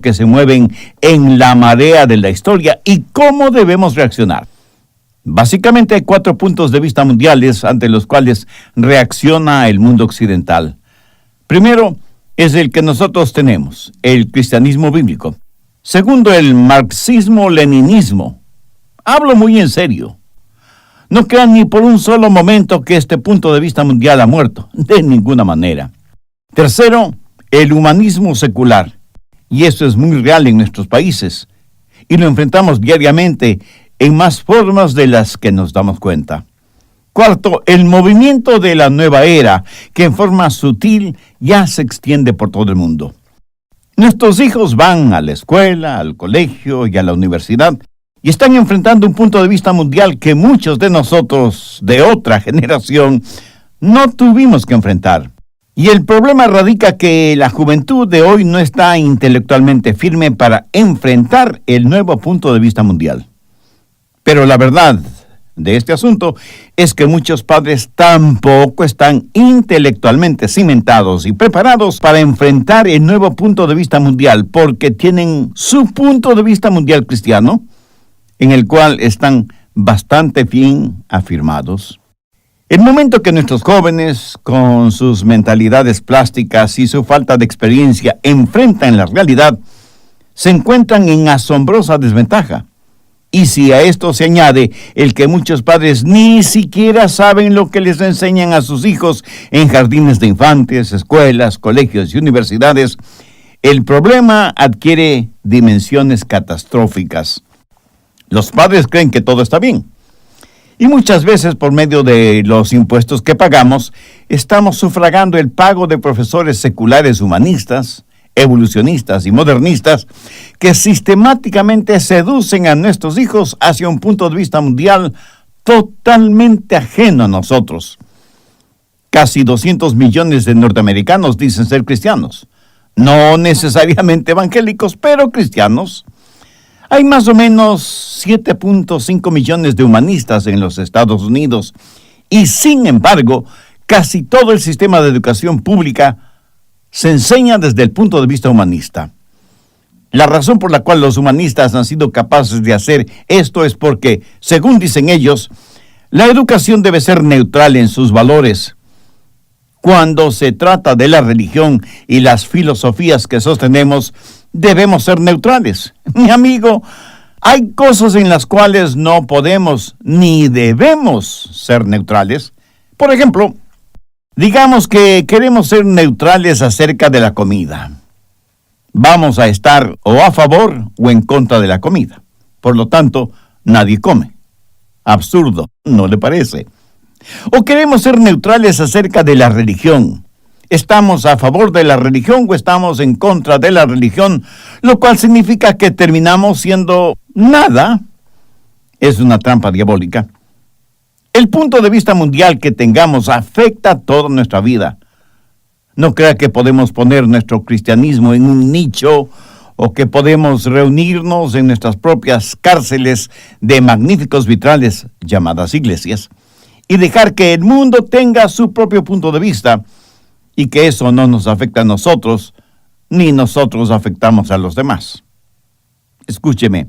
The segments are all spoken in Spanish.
que se mueven en la marea de la historia y cómo debemos reaccionar. Básicamente hay 4 puntos de vista mundiales ante los cuales reacciona el mundo occidental. Primero es el que nosotros tenemos, el cristianismo bíblico. Segundo, el marxismo-leninismo. Hablo muy en serio. No crean ni por un solo momento que este punto de vista mundial ha muerto, de ninguna manera. Tercero, el humanismo secular. Y esto es muy real en nuestros países, y lo enfrentamos diariamente en más formas de las que nos damos cuenta. Cuarto, el movimiento de la nueva era, que en forma sutil ya se extiende por todo el mundo. Nuestros hijos van a la escuela, al colegio y a la universidad, y están enfrentando un punto de vista mundial que muchos de nosotros, de otra generación, no tuvimos que enfrentar. Y el problema radica que la juventud de hoy no está intelectualmente firme para enfrentar el nuevo punto de vista mundial. Pero la verdad de este asunto es que muchos padres tampoco están intelectualmente cimentados y preparados para enfrentar el nuevo punto de vista mundial, porque tienen su punto de vista mundial cristiano, en el cual están bastante bien afirmados. El momento que nuestros jóvenes, con sus mentalidades plásticas y su falta de experiencia, enfrentan la realidad, se encuentran en asombrosa desventaja. Y si a esto se añade el que muchos padres ni siquiera saben lo que les enseñan a sus hijos en jardines de infantes, escuelas, colegios y universidades, el problema adquiere dimensiones catastróficas. Los padres creen que todo está bien. Y muchas veces, por medio de los impuestos que pagamos, estamos sufragando el pago de profesores seculares humanistas, evolucionistas y modernistas que sistemáticamente seducen a nuestros hijos hacia un punto de vista mundial totalmente ajeno a nosotros. Casi 200 millones de norteamericanos dicen ser cristianos. No necesariamente evangélicos, pero cristianos. Hay más o menos 7.5 millones de humanistas en los Estados Unidos y, sin embargo, casi todo el sistema de educación pública se enseña desde el punto de vista humanista. La razón por la cual los humanistas han sido capaces de hacer esto es porque, según dicen ellos, la educación debe ser neutral en sus valores. Cuando se trata de la religión y las filosofías que sostenemos, debemos ser neutrales. Mi amigo, hay cosas en las cuales no podemos ni debemos ser neutrales. Por ejemplo, digamos que queremos ser neutrales acerca de la comida. Vamos a estar o a favor o en contra de la comida. Por lo tanto, nadie come. Absurdo, ¿no le parece? O queremos ser neutrales acerca de la religión. ¿Estamos a favor de la religión o estamos en contra de la religión? Lo cual significa que terminamos siendo nada. Es una trampa diabólica. El punto de vista mundial que tengamos afecta toda nuestra vida. No crea que podemos poner nuestro cristianismo en un nicho o que podemos reunirnos en nuestras propias cárceles de magníficos vitrales llamadas iglesias y dejar que el mundo tenga su propio punto de vista y que eso no nos afecta a nosotros, ni nosotros afectamos a los demás. Escúcheme,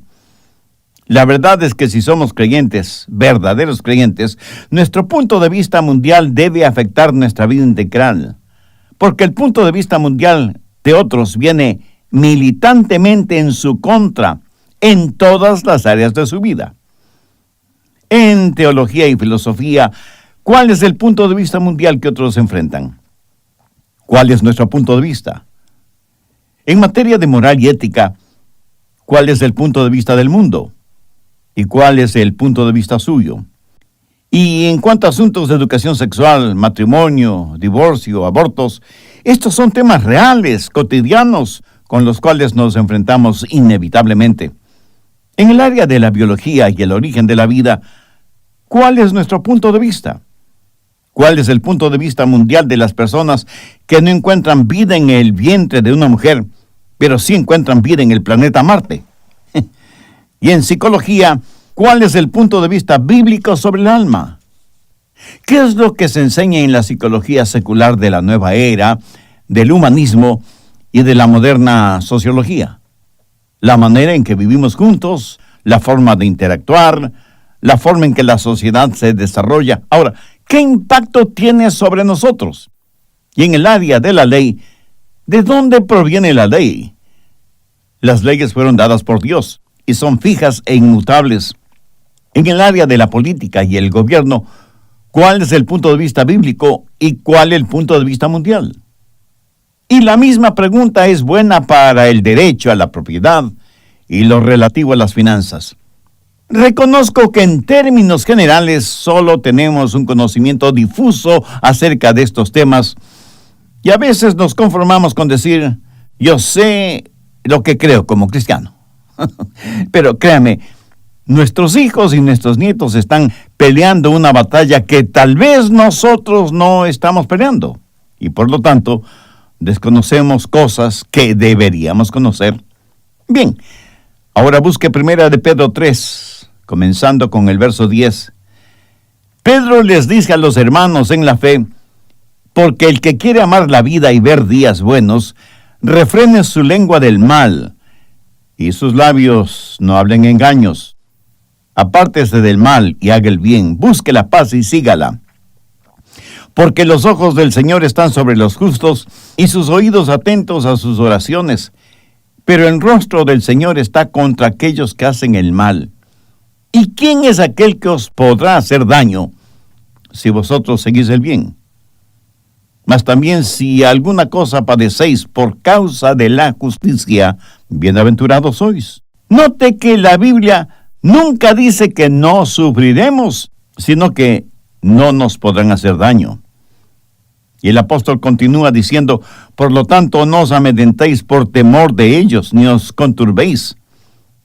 la verdad es que si somos creyentes, verdaderos creyentes, nuestro punto de vista mundial debe afectar nuestra vida integral, porque el punto de vista mundial de otros viene militantemente en su contra en todas las áreas de su vida. En teología y filosofía, ¿cuál es el punto de vista mundial que otros enfrentan? ¿Cuál es nuestro punto de vista? En materia de moral y ética, ¿cuál es el punto de vista del mundo? ¿Y cuál es el punto de vista suyo? Y en cuanto a asuntos de educación sexual, matrimonio, divorcio, abortos, estos son temas reales, cotidianos, con los cuales nos enfrentamos inevitablemente. En el área de la biología y el origen de la vida, ¿cuál es nuestro punto de vista? ¿Cuál es el punto de vista mundial de las personas que no encuentran vida en el vientre de una mujer, pero sí encuentran vida en el planeta Marte? Y en psicología, ¿cuál es el punto de vista bíblico sobre el alma? ¿Qué es lo que se enseña en la psicología secular de la nueva era, del humanismo y de la moderna sociología? la manera en que vivimos juntos, la forma de interactuar, la forma en que la sociedad se desarrolla. Ahora, ¿qué impacto tiene sobre nosotros? Y en el área de la ley, ¿de dónde proviene la ley? Las leyes fueron dadas por Dios y son fijas e inmutables. En el área de la política y el gobierno, ¿cuál es el punto de vista bíblico y cuál el punto de vista mundial? Y la misma pregunta es buena para el derecho a la propiedad y lo relativo a las finanzas. Reconozco que en términos generales solo tenemos un conocimiento difuso acerca de estos temas y a veces nos conformamos con decir, yo sé lo que creo como cristiano. Pero créame, nuestros hijos y nuestros nietos están peleando una batalla que tal vez nosotros no estamos peleando y por lo tanto desconocemos cosas que deberíamos conocer. Bien, ahora busque primera de Pedro 3, comenzando con el verso 10. Pedro les dice a los hermanos en la fe, porque el que quiere amar la vida y ver días buenos, refrene su lengua del mal, y sus labios no hablen engaños. Apártese del mal y haga el bien, busque la paz y sígala. Porque los ojos del Señor están sobre los justos, y sus oídos atentos a sus oraciones. Pero el rostro del Señor está contra aquellos que hacen el mal. ¿Y quién es aquel que os podrá hacer daño si vosotros seguís el bien? Mas también si alguna cosa padecéis por causa de la justicia, bienaventurados sois. Note que la Biblia nunca dice que no sufriremos, sino que no nos podrán hacer daño. Y el apóstol continúa diciendo, por lo tanto no os amedrentéis por temor de ellos, ni os conturbéis,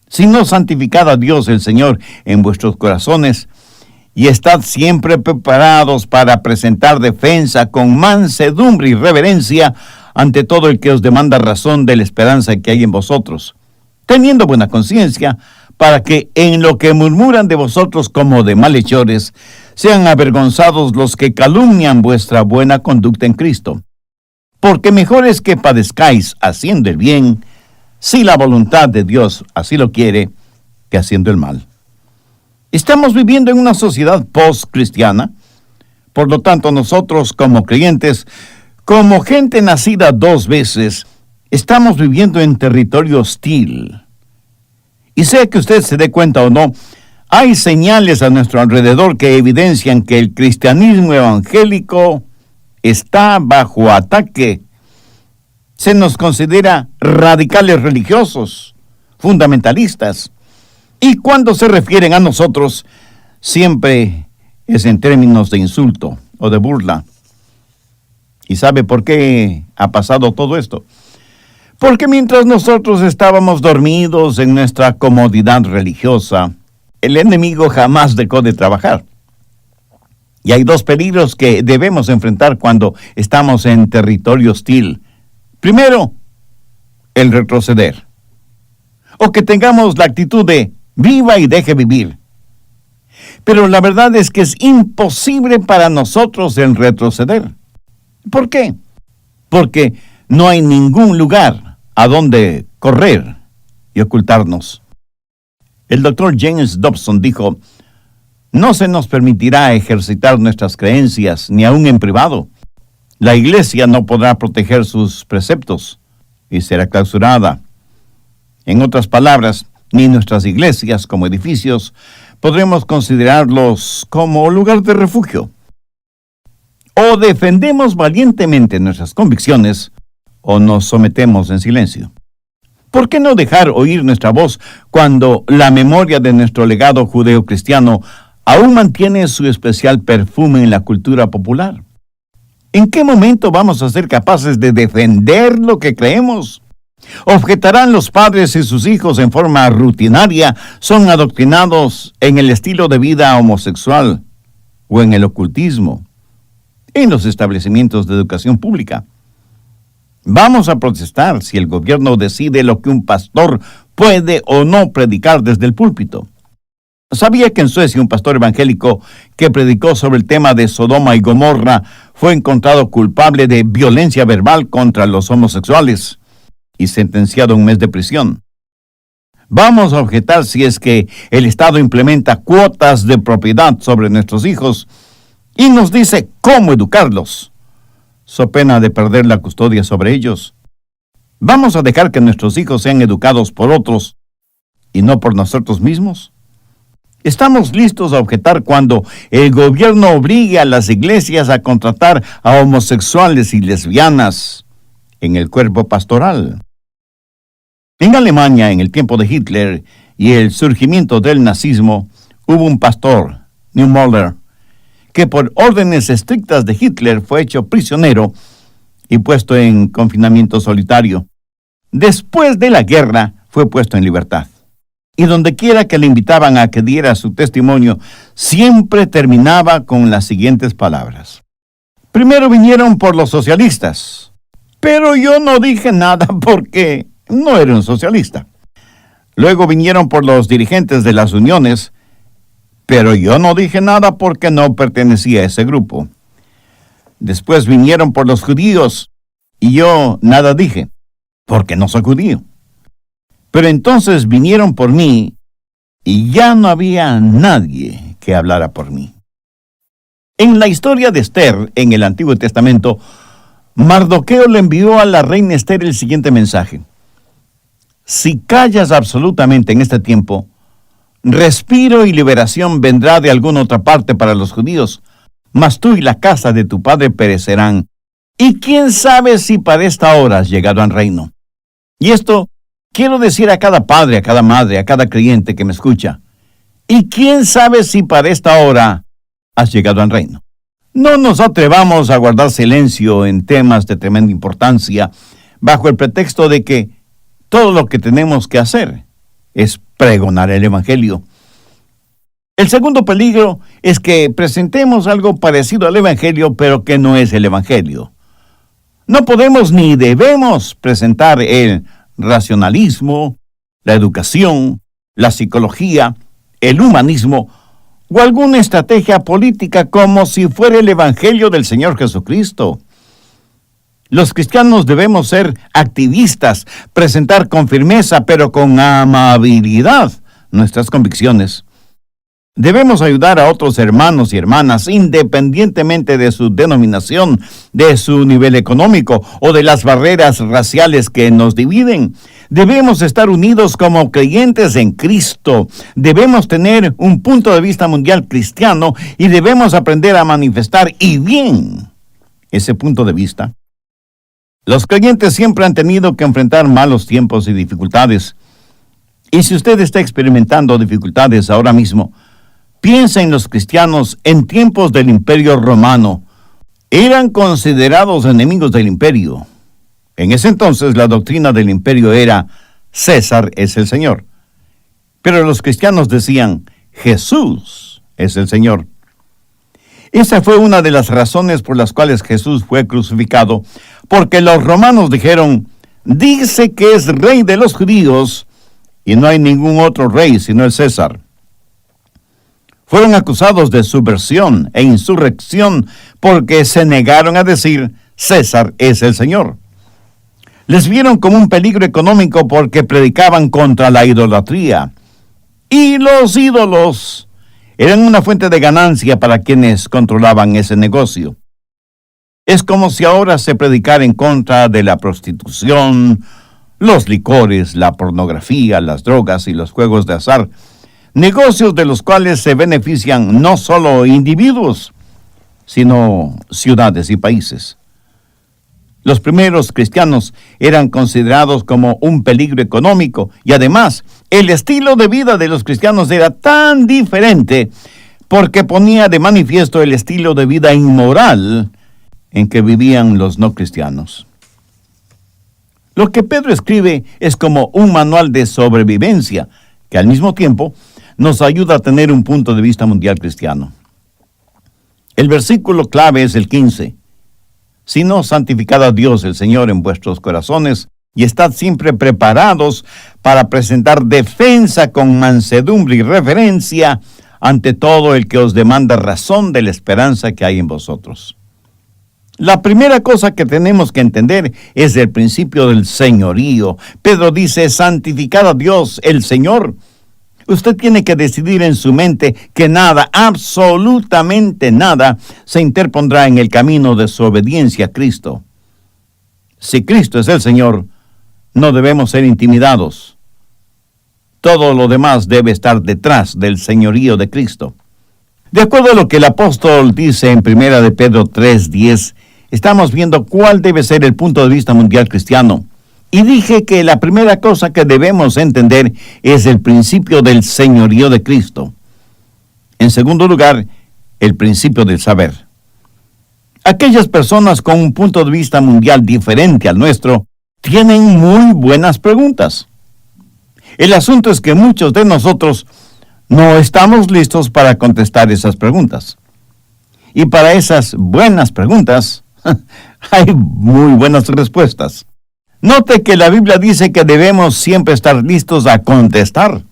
sino santificad a Dios el Señor en vuestros corazones, y estad siempre preparados para presentar defensa con mansedumbre y reverencia ante todo el que os demanda razón de la esperanza que hay en vosotros, teniendo buena conciencia, para que en lo que murmuran de vosotros como de malhechores, sean avergonzados los que calumnian vuestra buena conducta en Cristo. Porque mejor es que padezcáis haciendo el bien, si la voluntad de Dios así lo quiere, que haciendo el mal. Estamos viviendo en una sociedad post-cristiana, por lo tanto nosotros como creyentes, como gente nacida dos veces, estamos viviendo en territorio hostil. Y sea que usted se dé cuenta o no, hay señales a nuestro alrededor que evidencian que el cristianismo evangélico está bajo ataque. Se nos considera radicales religiosos, fundamentalistas. Y cuando se refieren a nosotros, siempre es en términos de insulto o de burla. ¿Y sabe por qué ha pasado todo esto? Porque mientras nosotros estábamos dormidos en nuestra comodidad religiosa, el enemigo jamás dejó de trabajar. Y hay dos peligros que debemos enfrentar cuando estamos en territorio hostil. Primero, el retroceder. O que tengamos la actitud de viva y deje vivir. Pero la verdad es que es imposible para nosotros el retroceder. ¿Por qué? Porque no hay ningún lugar a donde correr y ocultarnos. El doctor James Dobson dijo, no se nos permitirá ejercitar nuestras creencias, ni aun en privado. La iglesia no podrá proteger sus preceptos y será clausurada. En otras palabras, ni nuestras iglesias como edificios podremos considerarlos como lugar de refugio. O defendemos valientemente nuestras convicciones, o nos sometemos en silencio. ¿Por qué no dejar oír nuestra voz cuando la memoria de nuestro legado judeo-cristiano aún mantiene su especial perfume en la cultura popular? ¿En qué momento vamos a ser capaces de defender lo que creemos? ¿Objetarán los padres y sus hijos en forma rutinaria son adoctrinados en el estilo de vida homosexual o en el ocultismo, en los establecimientos de educación pública? Vamos a protestar si el gobierno decide lo que un pastor puede o no predicar desde el púlpito. ¿Sabía que en Suecia un pastor evangélico que predicó sobre el tema de Sodoma y Gomorra fue encontrado culpable de violencia verbal contra los homosexuales y sentenciado a 1 mes de prisión? Vamos a objetar si es que el Estado implementa cuotas de propiedad sobre nuestros hijos y nos dice cómo educarlos, so pena de perder la custodia sobre ellos. ¿Vamos a dejar que nuestros hijos sean educados por otros y no por nosotros mismos? Estamos listos a objetar cuando el gobierno obligue a las iglesias a contratar a homosexuales y lesbianas en el cuerpo pastoral. En Alemania, en el tiempo de Hitler y el surgimiento del nazismo, hubo un pastor, Niemöller, que por órdenes estrictas de Hitler fue hecho prisionero y puesto en confinamiento solitario. Después de la guerra fue puesto en libertad. Y dondequiera que le invitaban a que diera su testimonio, siempre terminaba con las siguientes palabras. Primero vinieron por los socialistas, pero yo no dije nada porque no era un socialista. Luego vinieron por los dirigentes de las uniones, pero yo no dije nada porque no pertenecía a ese grupo. Después vinieron por los judíos, y yo nada dije, porque no soy judío. Pero entonces vinieron por mí, y ya no había nadie que hablara por mí. En la historia de Esther, en el Antiguo Testamento, Mardoqueo le envió a la reina Esther el siguiente mensaje. Si callas absolutamente en este tiempo, respiro y liberación vendrá de alguna otra parte para los judíos, mas tú y la casa de tu padre perecerán. Y quién sabe si para esta hora has llegado al reino. Y esto quiero decir a cada padre, a cada madre, a cada creyente que me escucha. Y quién sabe si para esta hora has llegado al reino. No nos atrevamos a guardar silencio en temas de tremenda importancia, bajo el pretexto de que todo lo que tenemos que hacer es pregonar el Evangelio. El segundo peligro es que presentemos algo parecido al Evangelio, pero que no es el Evangelio. No podemos ni debemos presentar el racionalismo, la educación, la psicología, el humanismo o alguna estrategia política como si fuera el Evangelio del Señor Jesucristo. Los cristianos debemos ser activistas, presentar con firmeza, pero con amabilidad, nuestras convicciones. Debemos ayudar a otros hermanos y hermanas, independientemente de su denominación, de su nivel económico o de las barreras raciales que nos dividen. Debemos estar unidos como creyentes en Cristo. Debemos tener un punto de vista mundial cristiano y debemos aprender a manifestar y bien ese punto de vista. Los creyentes siempre han tenido que enfrentar malos tiempos y dificultades. Y si usted está experimentando dificultades ahora mismo, piensa en los cristianos en tiempos del Imperio Romano. Eran considerados enemigos del imperio. En ese entonces la doctrina del imperio era César es el Señor. Pero los cristianos decían Jesús es el Señor. Esa fue una de las razones por las cuales Jesús fue crucificado, porque los romanos dijeron, dice que es rey de los judíos y no hay ningún otro rey sino el César. Fueron acusados de subversión e insurrección porque se negaron a decir César es el Señor. Les vieron como un peligro económico porque predicaban contra la idolatría. Y los ídolos eran una fuente de ganancia para quienes controlaban ese negocio. Es como si ahora se predicara en contra de la prostitución, los licores, la pornografía, las drogas y los juegos de azar, negocios de los cuales se benefician no solo individuos, sino ciudades y países. Los primeros cristianos eran considerados como un peligro económico y además el estilo de vida de los cristianos era tan diferente porque ponía de manifiesto el estilo de vida inmoral en que vivían los no cristianos. Lo que Pedro escribe es como un manual de sobrevivencia que al mismo tiempo nos ayuda a tener un punto de vista mundial cristiano. El versículo clave es el 15. Sino santificad a Dios el Señor en vuestros corazones y estad siempre preparados para presentar defensa con mansedumbre y reverencia ante todo el que os demanda razón de la esperanza que hay en vosotros. La primera cosa que tenemos que entender es el principio del señorío. Pedro dice, santificad a Dios, el Señor. Usted tiene que decidir en su mente que nada, absolutamente nada, se interpondrá en el camino de su obediencia a Cristo. Si Cristo es el Señor, no debemos ser intimidados. Todo lo demás debe estar detrás del señorío de Cristo. De acuerdo a lo que el apóstol dice en 1 de Pedro 3:10, estamos viendo cuál debe ser el punto de vista mundial cristiano. Y dije que la primera cosa que debemos entender es el principio del señorío de Cristo. En segundo lugar, el principio del saber. Aquellas personas con un punto de vista mundial diferente al nuestro tienen muy buenas preguntas. El asunto es que muchos de nosotros no estamos listos para contestar esas preguntas. Y para esas buenas preguntas, hay muy buenas respuestas. Note que la Biblia dice que debemos siempre estar listos a contestar.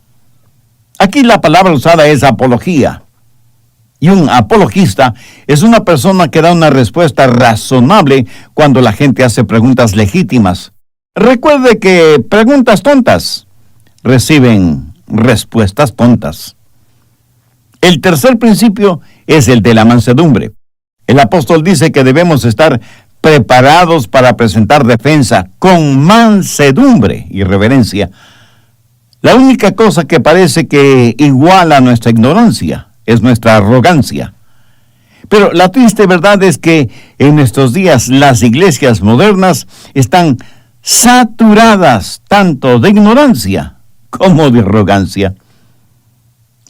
Aquí la palabra usada es apología. Y un apologista es una persona que da una respuesta razonable cuando la gente hace preguntas legítimas. Recuerde que preguntas tontas reciben respuestas tontas. El tercer principio es el de la mansedumbre. El apóstol dice que debemos estar preparados para presentar defensa con mansedumbre y reverencia. La única cosa que parece que iguala nuestra ignorancia es nuestra arrogancia. Pero la triste verdad es que en estos días las iglesias modernas están saturadas tanto de ignorancia como de arrogancia.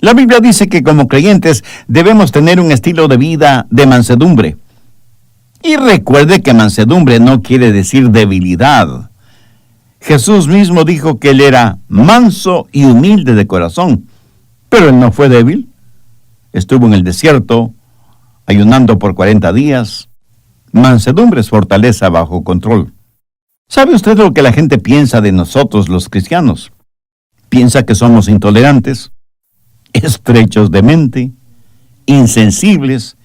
La Biblia dice que como creyentes debemos tener un estilo de vida de mansedumbre. Y recuerde que mansedumbre no quiere decir debilidad. Jesús mismo dijo que él era manso y humilde de corazón, pero él no fue débil. Estuvo en el desierto, ayunando por 40 días. Mansedumbre es fortaleza bajo control. ¿Sabe usted lo que la gente piensa de nosotros los cristianos? Piensa que somos intolerantes, estrechos de mente, insensibles,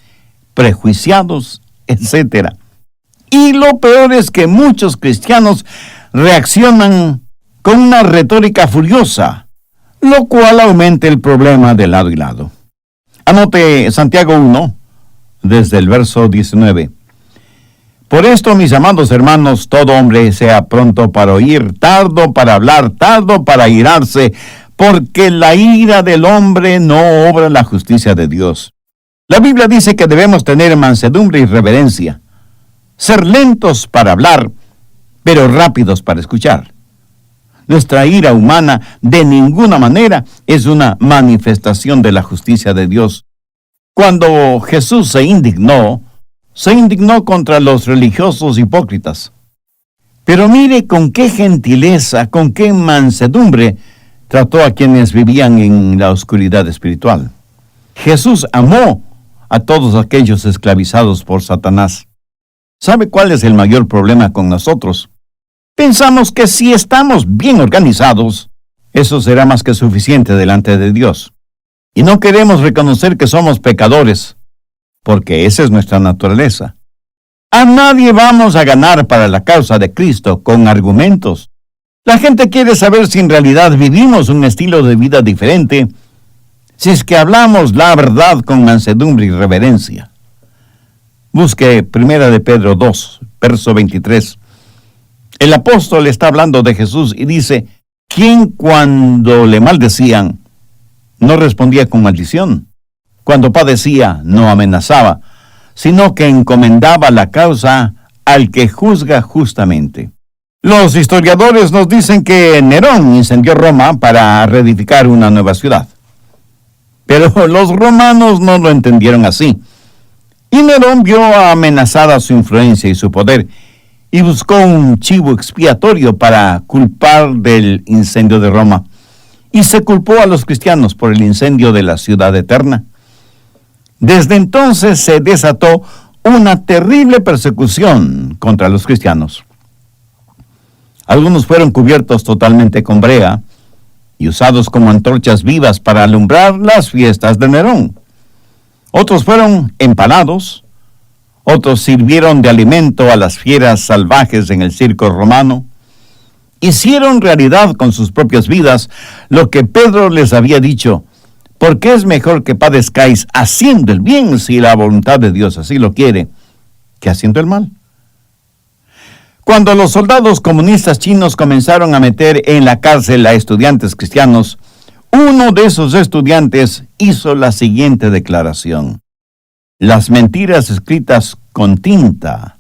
prejuiciados, etc. Y lo peor es que muchos cristianos reaccionan con una retórica furiosa, lo cual aumenta el problema de lado y lado. Anote Santiago 1, desde el verso 19. Por esto, mis amados hermanos, todo hombre sea pronto para oír, tardo para hablar, tardo para irarse, porque la ira del hombre no obra la justicia de Dios. La Biblia dice que debemos tener mansedumbre y reverencia, ser lentos para hablar, pero rápidos para escuchar. Nuestra ira humana de ninguna manera es una manifestación de la justicia de Dios. Cuando Jesús se indignó contra los religiosos hipócritas. Pero mire con qué gentileza, con qué mansedumbre trató a quienes vivían en la oscuridad espiritual. Jesús amó a todos aquellos esclavizados por Satanás. ¿Sabe cuál es el mayor problema con nosotros? Pensamos que si estamos bien organizados, eso será más que suficiente delante de Dios. Y no queremos reconocer que somos pecadores, porque esa es nuestra naturaleza. A nadie vamos a ganar para la causa de Cristo con argumentos. La gente quiere saber si en realidad vivimos un estilo de vida diferente, si es que hablamos la verdad con mansedumbre y reverencia. Busque 1 de Pedro 2, verso 23. El apóstol está hablando de Jesús y dice, ¿quién cuando le maldecían no respondía con maldición? Cuando padecía no amenazaba, sino que encomendaba la causa al que juzga justamente. Los historiadores nos dicen que Nerón incendió Roma para reedificar una nueva ciudad. Pero los romanos no lo entendieron así. Y Nerón vio amenazada su influencia y su poder, y buscó un chivo expiatorio para culpar del incendio de Roma. Y se culpó a los cristianos por el incendio de la ciudad eterna. Desde entonces se desató una terrible persecución contra los cristianos. Algunos fueron cubiertos totalmente con brea y usados como antorchas vivas para alumbrar las fiestas de Nerón. Otros fueron empalados, Otros sirvieron de alimento a las fieras salvajes en el circo romano. Hicieron realidad con sus propias vidas lo que Pedro les había dicho, porque es mejor que padezcáis haciendo el bien, si la voluntad de Dios así lo quiere, que haciendo el mal. Cuando los soldados comunistas chinos comenzaron a meter en la cárcel a estudiantes cristianos, uno de esos estudiantes hizo la siguiente declaración: las mentiras escritas con tinta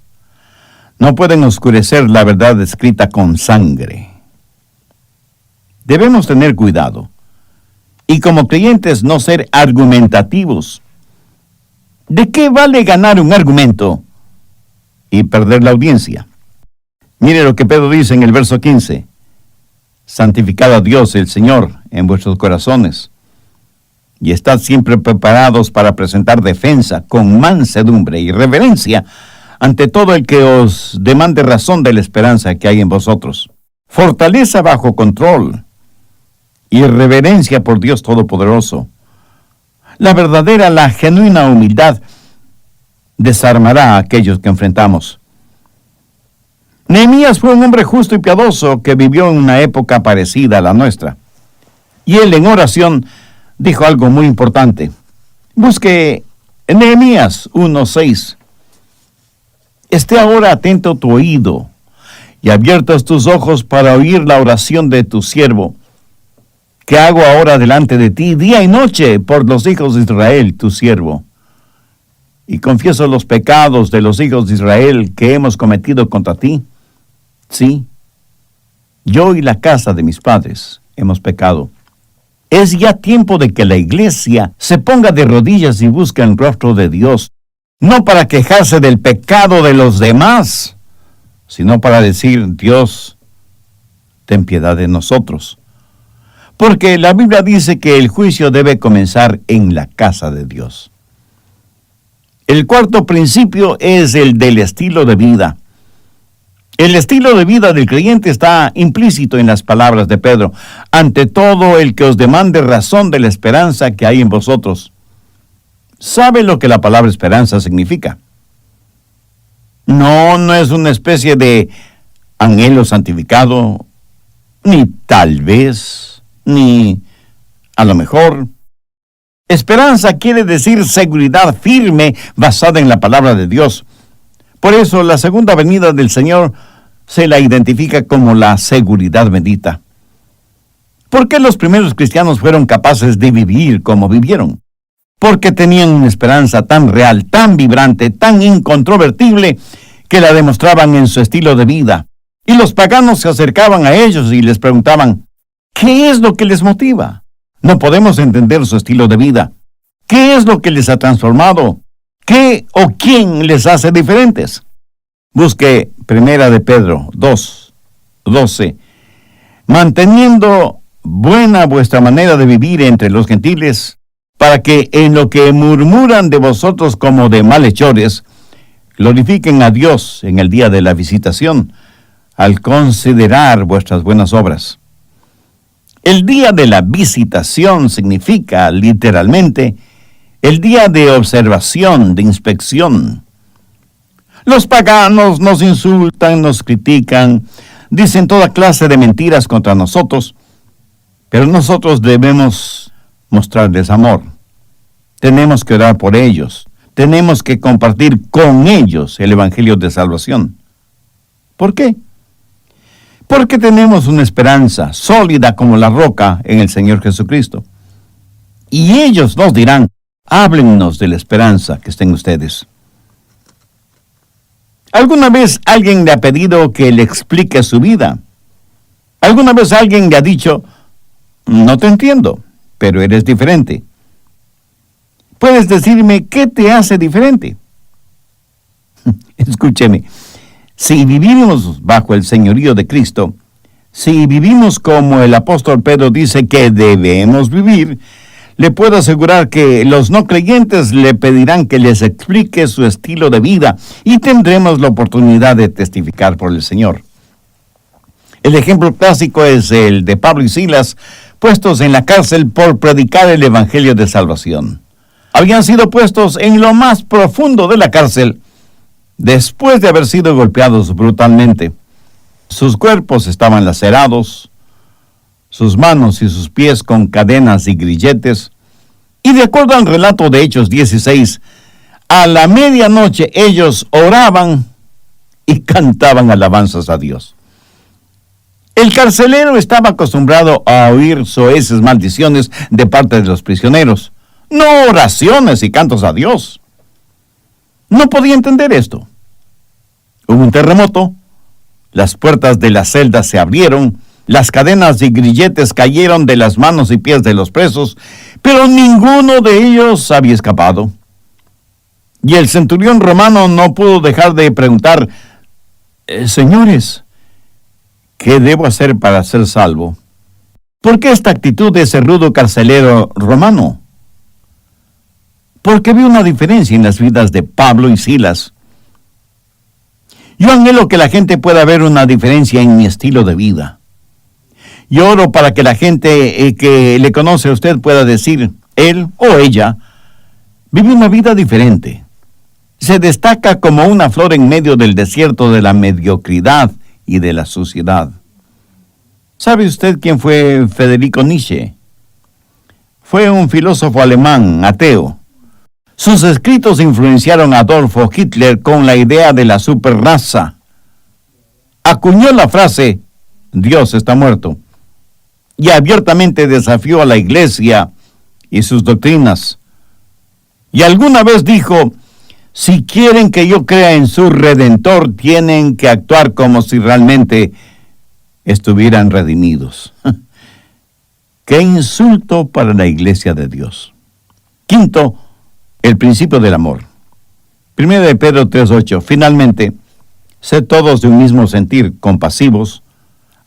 no pueden oscurecer la verdad escrita con sangre. Debemos tener cuidado y como creyentes no ser argumentativos. ¿De qué vale ganar un argumento y perder la audiencia? Mire lo que Pedro dice en el verso 15. Santificad a Dios el Señor en vuestros corazones, y estad siempre preparados para presentar defensa con mansedumbre y reverencia ante todo el que os demande razón de la esperanza que hay en vosotros. Fortaleza bajo control y reverencia por Dios Todopoderoso. La genuina humildad desarmará a aquellos que enfrentamos. Nehemías fue un hombre justo y piadoso que vivió en una época parecida a la nuestra. Y él en oración dijo algo muy importante. Busque Nehemías 1:6. Esté ahora atento tu oído y abiertos tus ojos para oír la oración de tu siervo, que hago ahora delante de ti día y noche por los hijos de Israel, tu siervo. Y confieso los pecados de los hijos de Israel que hemos cometido contra ti. Sí, yo y la casa de mis padres hemos pecado. Es ya tiempo de que la iglesia se ponga de rodillas y busque el rostro de Dios, no para quejarse del pecado de los demás, sino para decir: Dios, ten piedad de nosotros. Porque la Biblia dice que el juicio debe comenzar en la casa de Dios. El cuarto principio es el del estilo de vida. El estilo de vida del creyente está implícito en las palabras de Pedro: ante todo el que os demande razón de la esperanza que hay en vosotros. ¿Sabe lo que la palabra esperanza significa? No es una especie de anhelo santificado, ni tal vez, ni a lo mejor. Esperanza quiere decir seguridad firme basada en la palabra de Dios. Por eso la segunda venida del Señor se la identifica como la seguridad bendita. ¿Por qué los primeros cristianos fueron capaces de vivir como vivieron? Porque tenían una esperanza tan real, tan vibrante, tan incontrovertible, que la demostraban en su estilo de vida. Y los paganos se acercaban a ellos y les preguntaban: ¿qué es lo que les motiva? No podemos entender su estilo de vida. ¿Qué es lo que les ha transformado? ¿Qué o quién les hace diferentes? Busque Primera de Pedro 2:12. Manteniendo buena vuestra manera de vivir entre los gentiles, para que en lo que murmuran de vosotros como de malhechores, glorifiquen a Dios en el día de la visitación, al considerar vuestras buenas obras. El día de la visitación significa, literalmente, el día de observación, de inspección. Los paganos nos insultan, nos critican, dicen toda clase de mentiras contra nosotros, pero nosotros debemos mostrarles amor. Tenemos que orar por ellos. Tenemos que compartir con ellos el evangelio de salvación. ¿Por qué? Porque tenemos una esperanza sólida como la roca en el Señor Jesucristo. Y ellos nos dirán: háblennos de la esperanza que está en ustedes. ¿Alguna vez alguien le ha pedido que le explique su vida? ¿Alguna vez alguien le ha dicho: no te entiendo, pero eres diferente? ¿Puedes decirme qué te hace diferente? Escúcheme, si vivimos bajo el señorío de Cristo, si vivimos como el apóstol Pedro dice que debemos vivir, le puedo asegurar que los no creyentes le pedirán que les explique su estilo de vida y tendremos la oportunidad de testificar por el Señor. El ejemplo clásico es el de Pablo y Silas, puestos en la cárcel por predicar el evangelio de salvación. Habían sido puestos en lo más profundo de la cárcel, después de haber sido golpeados brutalmente. Sus cuerpos estaban lacerados, sus manos y sus pies con cadenas y grilletes, y de acuerdo al relato de Hechos 16, a la medianoche ellos oraban y cantaban alabanzas a Dios. El carcelero estaba acostumbrado a oír soeces maldiciones de parte de los prisioneros, no oraciones y cantos a Dios. No podía entender esto. Hubo un terremoto, las puertas de la celda se abrieron, las cadenas y grilletes cayeron de las manos y pies de los presos, pero ninguno de ellos había escapado. Y el centurión romano no pudo dejar de preguntar: señores, ¿qué debo hacer para ser salvo? ¿Por qué esta actitud de ese rudo carcelero romano? Porque vi una diferencia en las vidas de Pablo y Silas. Yo anhelo que la gente pueda ver una diferencia en mi estilo de vida. Yo oro para que la gente que le conoce a usted pueda decir: él o ella vive una vida diferente. Se destaca como una flor en medio del desierto de la mediocridad y de la suciedad. ¿Sabe usted quién fue Federico Nietzsche? Fue un filósofo alemán, ateo. Sus escritos influenciaron a Adolfo Hitler con la idea de la superraza. Acuñó la frase: Dios está muerto, y abiertamente desafió a la Iglesia y sus doctrinas. Y alguna vez dijo: si quieren que yo crea en su Redentor, tienen que actuar como si realmente estuvieran redimidos. ¡Qué insulto para la Iglesia de Dios! Quinto, el principio del amor. 1 de Pedro 3:8. Finalmente, sed todos de un mismo sentir, compasivos,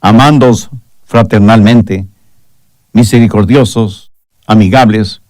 amándoos fraternalmente, misericordiosos, amigables.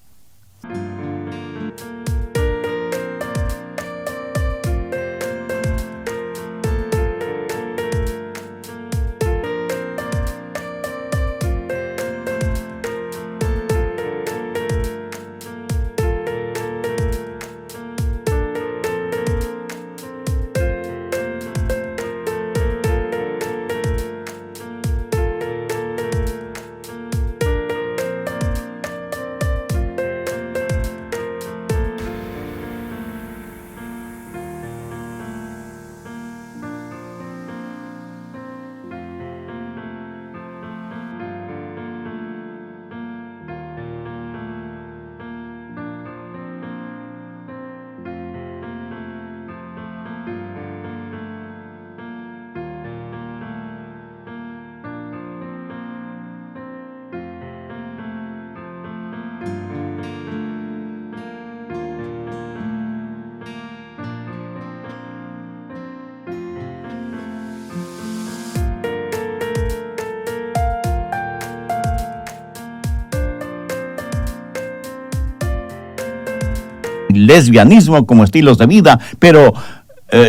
Lesbianismo como estilos de vida, pero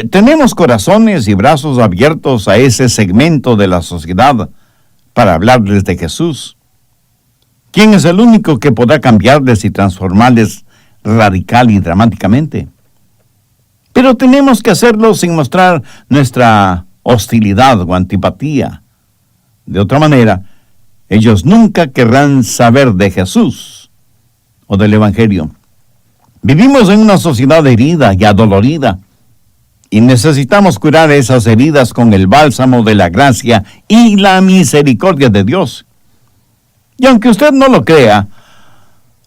tenemos corazones y brazos abiertos a ese segmento de la sociedad para hablarles de Jesús. ¿Quién es el único que podrá cambiarles y transformarles radical y dramáticamente? Pero tenemos que hacerlo sin mostrar nuestra hostilidad o antipatía. De otra manera, ellos nunca querrán saber de Jesús o del Evangelio. Vivimos en una sociedad herida y adolorida, y necesitamos curar esas heridas con el bálsamo de la gracia y la misericordia de Dios. Y aunque usted no lo crea,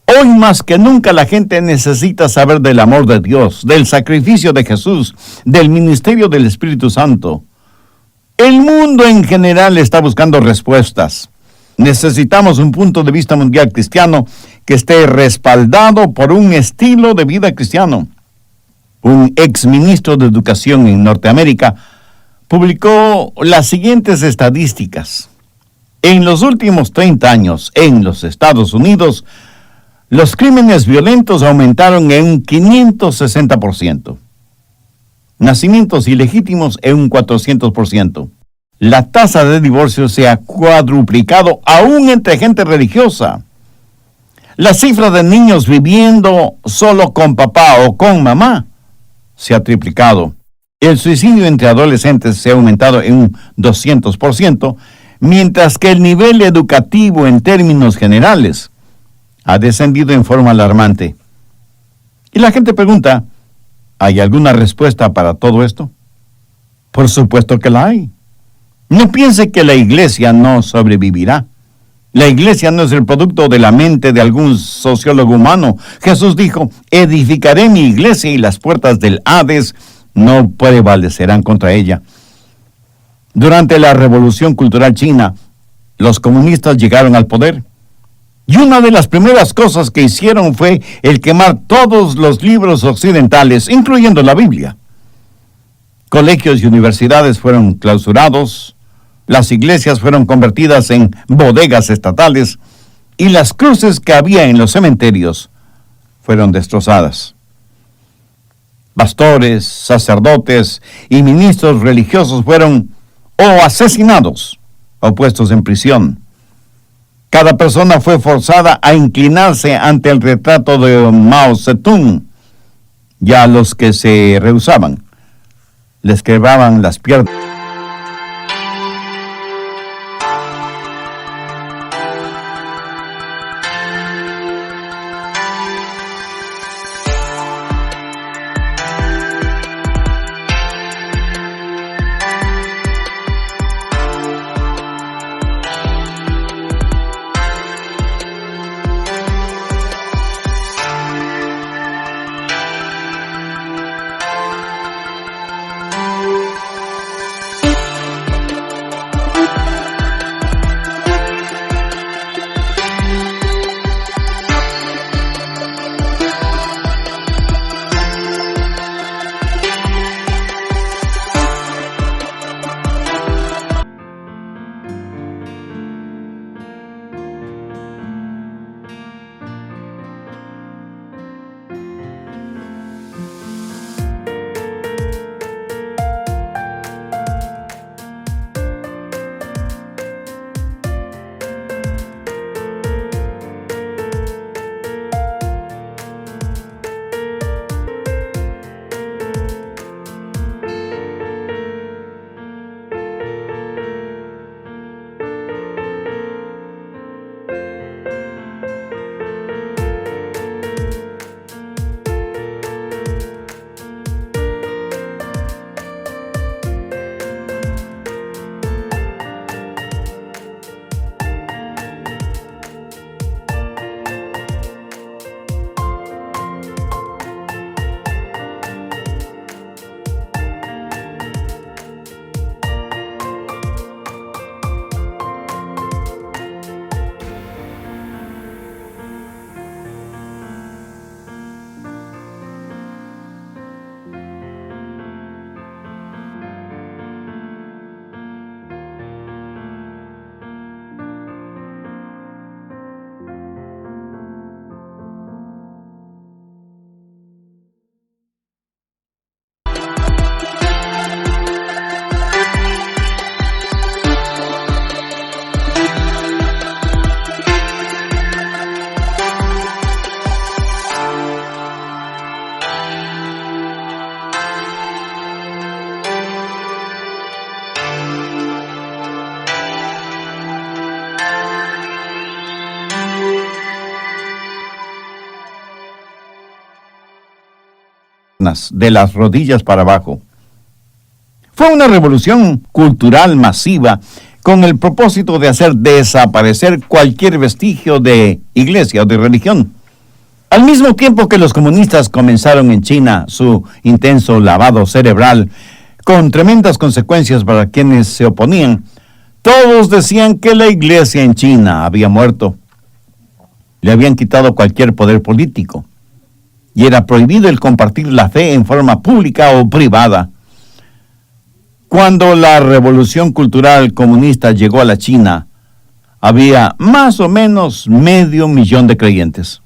hoy más que nunca la gente necesita saber del amor de Dios, del sacrificio de Jesús, del ministerio del Espíritu Santo. El mundo en general está buscando respuestas. Necesitamos un punto de vista mundial cristiano que esté respaldado por un estilo de vida cristiano. Un exministro de Educación en Norteamérica publicó las siguientes estadísticas. En los últimos 30 años, en los Estados Unidos, los crímenes violentos aumentaron en un 560%. Nacimientos ilegítimos en un 400%. La tasa de divorcio se ha cuadruplicado aún entre gente religiosa. La cifra de niños viviendo solo con papá o con mamá se ha triplicado. El suicidio entre adolescentes se ha aumentado en un 200%, mientras que el nivel educativo en términos generales ha descendido en forma alarmante. Y la gente pregunta, ¿hay alguna respuesta para todo esto? Por supuesto que la hay. No piense que la iglesia no sobrevivirá. La iglesia no es el producto de la mente de algún sociólogo humano. Jesús dijo, edificaré mi iglesia y las puertas del Hades no prevalecerán contra ella. Durante la Revolución Cultural China, los comunistas llegaron al poder. Y una de las primeras cosas que hicieron fue el quemar todos los libros occidentales, incluyendo la Biblia. Colegios y universidades fueron clausurados, las iglesias fueron convertidas en bodegas estatales y las cruces que había en los cementerios fueron destrozadas. Pastores, sacerdotes y ministros religiosos fueron asesinados o puestos en prisión. Cada persona fue forzada a inclinarse ante el retrato de Mao Zedong. Ya a los que se rehusaban, les quebraban las piernas. De las rodillas para abajo. Fue una revolución cultural masiva con el propósito de hacer desaparecer cualquier vestigio de iglesia o de religión. Al mismo tiempo que los comunistas comenzaron en China su intenso lavado cerebral, con tremendas consecuencias para quienes se oponían, todos decían que la iglesia en China había muerto. Le habían quitado cualquier poder político y era prohibido el compartir la fe en forma pública o privada. Cuando la revolución cultural comunista llegó a la China, había más o menos 500,000 de creyentes.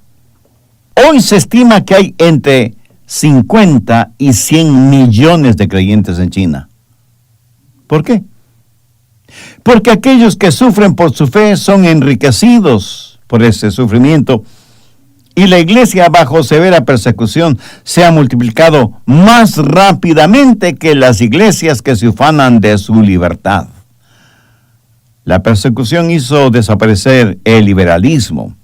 Hoy se estima que hay entre 50 y 100 millones de creyentes en China. ¿Por qué? Porque aquellos que sufren por su fe son enriquecidos por ese sufrimiento y la iglesia bajo severa persecución se ha multiplicado más rápidamente que las iglesias que se ufanan de su libertad. La persecución hizo desaparecer el liberalismo,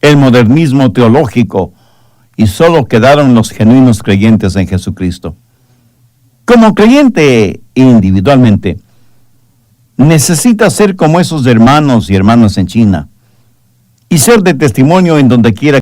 el modernismo teológico, y solo quedaron los genuinos creyentes en Jesucristo. Como creyente individualmente, necesita ser como esos hermanos y hermanas en China y ser de testimonio en donde quiera